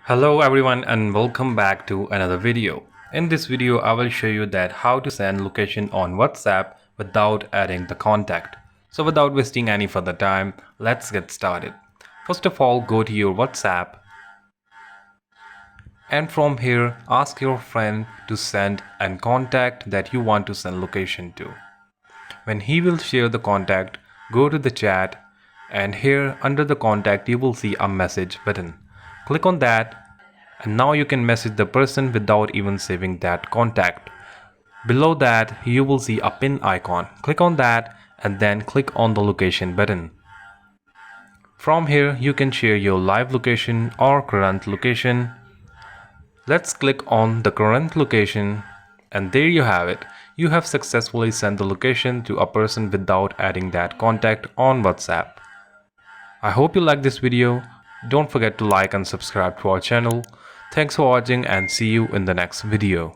Hello everyone and welcome back to another video. In this video I will show you that how to send location on WhatsApp without adding the contact. So without wasting any further time, let's get started. First of all, go to your WhatsApp and from here ask your friend to send an contact that you want to send location to. When he will share the contact, go to the chat and here under the contact you will see a message button. Click on that and now you can message the person without even saving that contact. Below that you will see a pin icon. Click on that and then click on the location button. From here you can share your live location or current location. Let's click on the current location and there you have it. You have successfully sent the location to a person without adding that contact on WhatsApp. I hope you like this video. Don't forget to like and subscribe to our channel. Thanks for watching and see you in the next video.